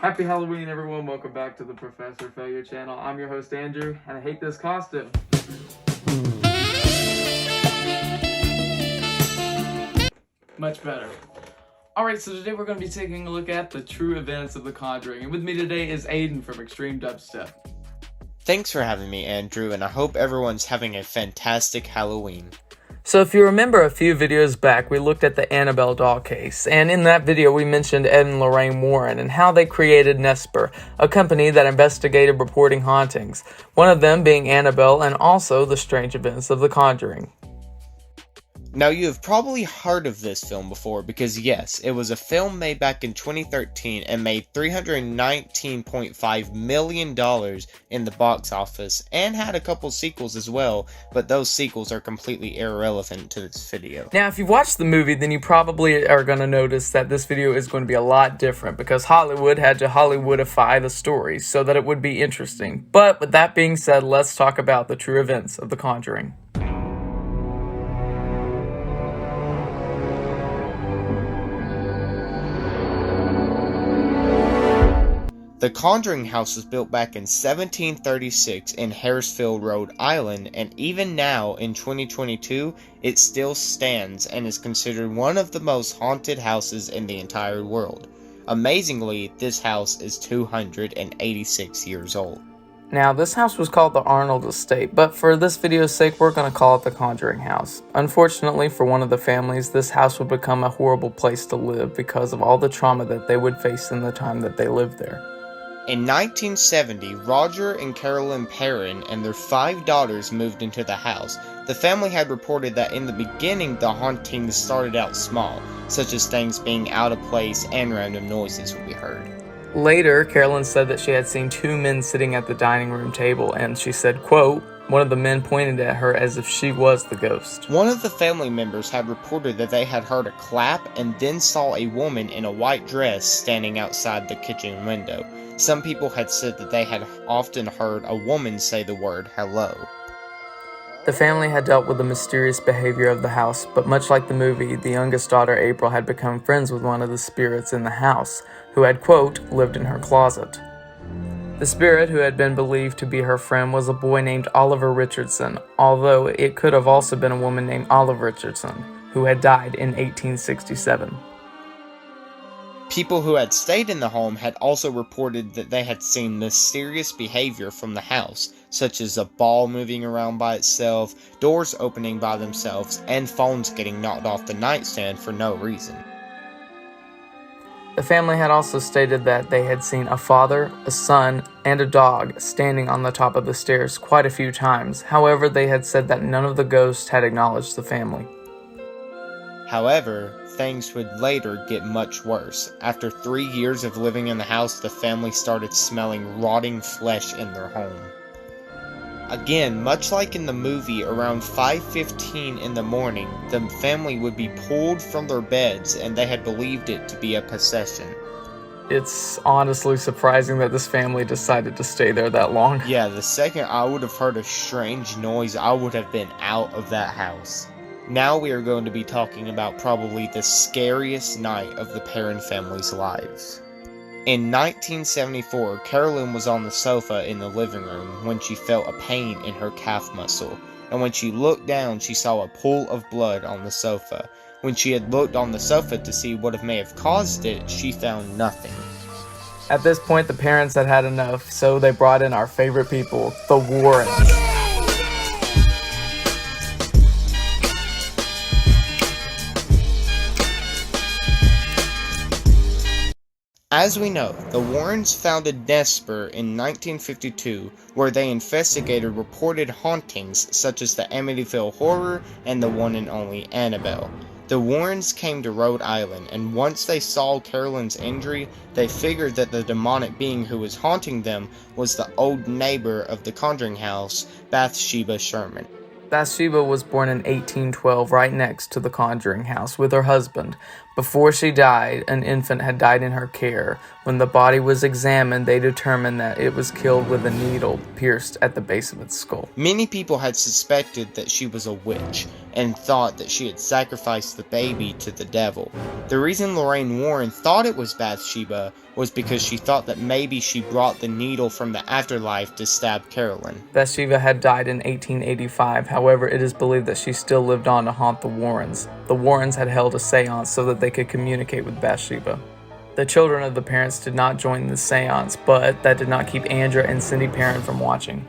Happy Halloween, everyone. Welcome back to the Professor Failure channel. I'm your host, Andrew, and I hate this costume. Much better. Alright, so today we're going to be taking a look at the true events of The Conjuring. And with me today is Aiden from Extreme Dubstep. Thanks for having me, Andrew, and I hope everyone's having a fantastic Halloween. So if you remember a few videos back, we looked at the Annabelle doll case, and in that video we mentioned Ed and Lorraine Warren and how they created Nesper, a company that investigated reporting hauntings, one of them being Annabelle and also the strange events of The Conjuring. Now, you have probably heard of this film before because, yes, it was a film made back in 2013 and made $319.5 million in the box office and had a couple sequels as well, but those sequels are completely irrelevant to this video. Now, if you've watched the movie, then you probably are going to notice that this video is going to be a lot different because Hollywood had to Hollywoodify the story so that it would be interesting. But with that being said, let's talk about the true events of The Conjuring. The Conjuring house was built back in 1736 in Harrisfield, Rhode Island, and even now, in 2022, it still stands and is considered one of the most haunted houses in the entire world. Amazingly, this house is 286 years old. Now, this house was called the Arnold Estate, but for this video's sake, we're going to call it the Conjuring House. Unfortunately, for one of the families, this house would become a horrible place to live because of all the trauma that they would face in the time that they lived there. In 1970, Roger and Carolyn Perrin and their 5 daughters moved into the house. The family had reported that in the beginning the hauntings started out small, such as things being out of place and random noises would be heard. Later, Carolyn said that she had seen 2 men sitting at the dining room table, and she said, quote, one of the men pointed at her as if she was the ghost. One of the family members had reported that they had heard a clap and then saw a woman in a white dress standing outside the kitchen window. Some people had said that they had often heard a woman say the word hello. The family had dealt with the mysterious behavior of the house, but much like the movie, the youngest daughter, April, had become friends with one of the spirits in the house, who had, quote, lived in her closet. The spirit, who had been believed to be her friend, was a boy named Oliver Richardson, although it could have also been a woman named Olive Richardson, who had died in 1867. People who had stayed in the home had also reported that they had seen mysterious behavior from the house, such as a ball moving around by itself, doors opening by themselves, and phones getting knocked off the nightstand for no reason. The family had also stated that they had seen a father, a son, and a dog standing on the top of the stairs quite a few times. However, they had said that none of the ghosts had acknowledged the family. However, things would later get much worse. After 3 years of living in the house, the family started smelling rotting flesh in their home. Again, much like in the movie, around 5:15 in the morning, the family would be pulled from their beds and they had believed it to be a possession. It's honestly surprising that this family decided to stay there that long. Yeah, the second I would have heard a strange noise, I would have been out of that house. Now we are going to be talking about probably the scariest night of the Perrin family's lives. In 1974, Carolyn was on the sofa in the living room when she felt a pain in her calf muscle, and when she looked down, she saw a pool of blood on the sofa. When she had looked on the sofa to see what may have caused it, she found nothing. At this point, the parents had had enough, so they brought in our favorite people, the Warrens. As we know, the Warrens founded Nesper in 1952, where they investigated reported hauntings such as the Amityville Horror and the one and only Annabelle. The Warrens came to Rhode Island, and once they saw Carolyn's injury, they figured that the demonic being who was haunting them was the old neighbor of the Conjuring house, Bathsheba Sherman. Bathsheba was born in 1812 right next to the Conjuring house with her husband, Before she died, an infant had died in her care. When the body was examined, they determined that it was killed with a needle pierced at the base of its skull. Many people had suspected that she was a witch and thought that she had sacrificed the baby to the devil. The reason Lorraine Warren thought it was Bathsheba was because she thought that maybe she brought the needle from the afterlife to stab Carolyn. Bathsheba had died in 1885, however, it is believed that she still lived on to haunt the Warrens. The Warrens had held a seance so that they could communicate with Bathsheba. The children of the parents did not join the seance, but that did not keep Andrea and Cindy Perrin from watching.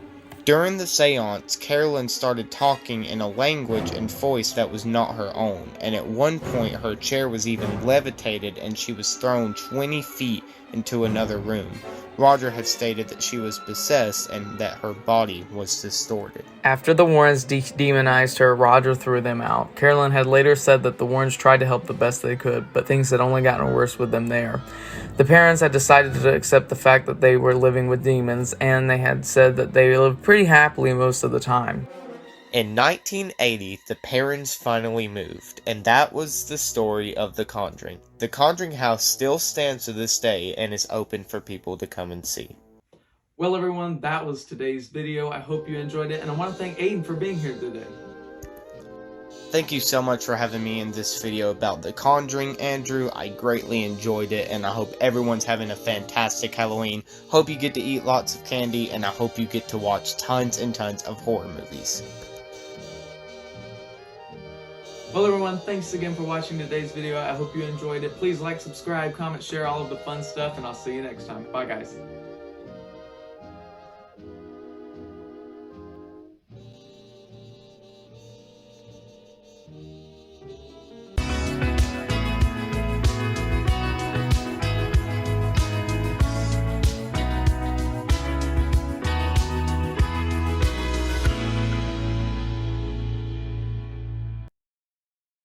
During the seance, Carolyn started talking in a language and voice that was not her own, and at one point her chair was even levitated and she was thrown 20 feet into another room. Roger had stated that she was possessed and that her body was distorted. After the Warrens demonized her, Roger threw them out. Carolyn had later said that the Warrens tried to help the best they could, but things had only gotten worse with them there. The parents had decided to accept the fact that they were living with demons, and they had said that they lived pretty happily most of the time. In 1980, the Perrins finally moved, and that was the story of The Conjuring. The Conjuring house still stands to this day and is open for people to come and see. Well, everyone, that was today's video. I hope you enjoyed it, and I want to thank Aiden for being here today. Thank you so much for having me in this video about The Conjuring, Andrew. I greatly enjoyed it, and I hope everyone's having a fantastic Halloween. Hope you get to eat lots of candy, and I hope you get to watch tons and tons of horror movies. Well, everyone, thanks again for watching today's video. I hope you enjoyed it. Please like, subscribe, comment, share all of the fun stuff, and I'll see you next time. Bye, guys.